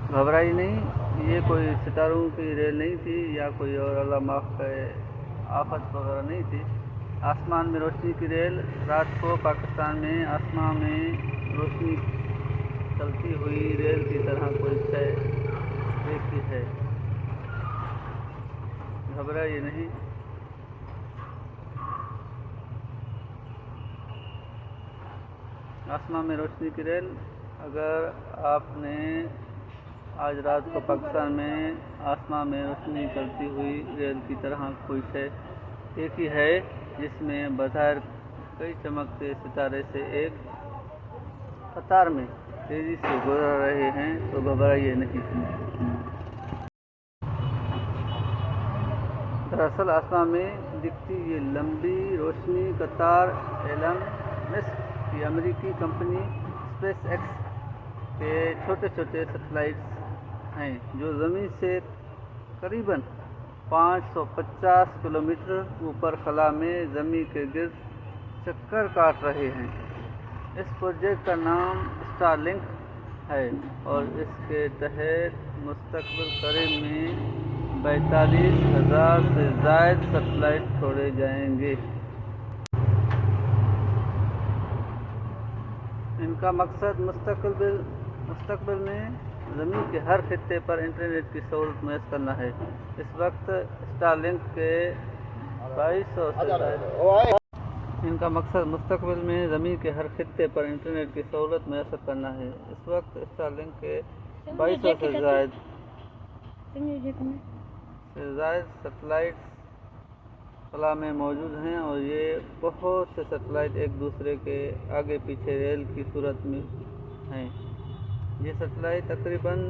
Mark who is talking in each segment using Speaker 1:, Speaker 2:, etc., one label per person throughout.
Speaker 1: घबराई नहीं, ये कोई सितारों की रेल नहीं थी या कोई और अल्लाह माफ़ करे आफत वगैरह नहीं थी। आसमान में रोशनी की रेल। रात को पाकिस्तान में आसमान में रोशनी चलती हुई रेल की तरह कोई शय देखी है। घबराइए नहीं। आसमान में रोशनी की रेल। अगर आपने आज रात को पाकिस्तान में आसमान में रोशनी चलती हुई रेल की तरह कोई शय देखी है जिसमें बज़ाहिर कई चमकते सितारे से एक कतार में तेजी से गुजर रहे हैं तो घबराइए नहीं। दरअसल आसमान में दिखती ये लंबी रोशनी कतार एलन मस्क की अमेरिकी कंपनी स्पेस एक्स के छोटे छोटे सैटेलाइट्स हैं जो ज़मीन से करीबन 550 किलोमीटर ऊपर खला में ज़मीन के गिर्द चक्कर काट रहे हैं। इस प्रोजेक्ट का नाम स्टारलिंक है और इसके तहत मुस्तकबिल करीब में 42,000 से ज़ायद सैटेलाइट छोड़े जाएंगे। इनका मकसद मुस्तकबिल में ज़मीन के हर खित्ते पर इंटरनेट की सहूलत मुयस्सर करना है। इस वक्त स्टारलिंक के 2200 से इनका मकसद मुस्तकबिल में ज़मीन के हर खित्ते पर इंटरनेट की सहूलत मुयस्सर करना है। इस वक्त स्टारलिंक के 2200 से ज़ायद सैटेलाइट्स खला में मौजूद हैं और ये बहुत से सैटेलाइट एक दूसरे के आगे पीछे रेल की सूरत में हैं। ये सैटेलाइट तकरीबन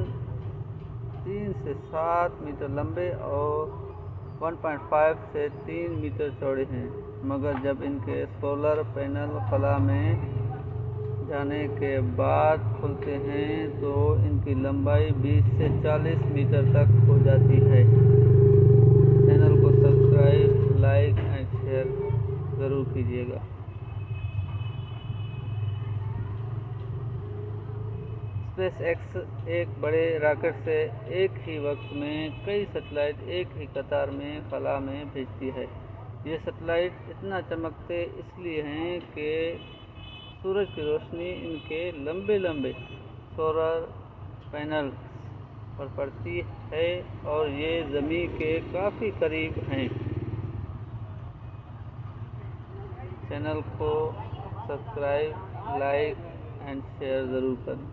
Speaker 1: 3 से 7 मीटर लंबे और 1.5 से 3 मीटर चौड़े हैं, मगर जब इनके सोलर पैनल खला में जाने के बाद खुलते हैं तो इनकी लंबाई 20 से 40 मीटर तक हो जाती है। चैनल को सब्सक्राइब, लाइक एंड शेयर ज़रूर कीजिएगा। स्पेस एक्स एक बड़े रॉकेट से एक ही वक्त में कई सैटेलाइट एक ही कतार में खला में भेजती है। ये सैटेलाइट इतना चमकते इसलिए हैं कि सूरज की रोशनी इनके लंबे लंबे सोलर पैनल पर पड़ती है और ये ज़मीन के काफ़ी करीब हैं। चैनल को सब्सक्राइब, लाइक एंड शेयर ज़रूर करें।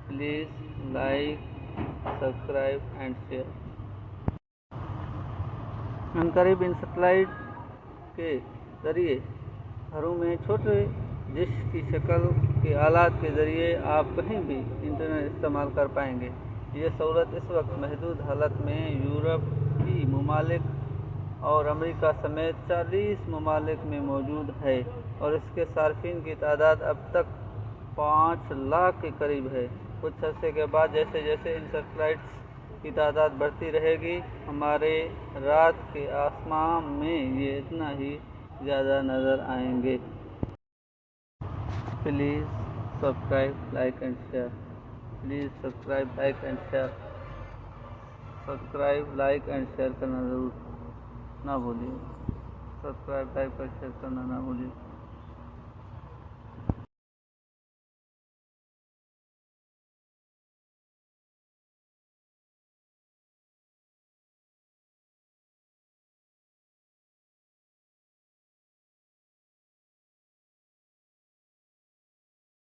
Speaker 1: Please like, subscribe and share. अनकरीब इन सैटेलाइट के ज़रिए घरों में छोटे डिश की शक्ल के आलात के ज़रिए आप कहीं भी इंटरनेट इस्तेमाल कर पाएंगे। ये सहूलत इस वक्त महदूद हालत में यूरोपी ममालिक और अमेरिका समेत 40 ममालिक में मौजूद है और इसके सार्फिन की तादाद अब तक 5 लाख के करीब है। कुछ अरसे के बाद जैसे जैसे इन सैटेलाइट्स की तादाद बढ़ती रहेगी, हमारे रात के आसमान में ये इतना ही ज़्यादा नज़र आएंगे। Please subscribe, like and share. Please subscribe, like and share. Subscribe, like and share करना ज़रूर ना भूलिए। सब्सक्राइब, लाइक और शेयर करना ना भूलिए।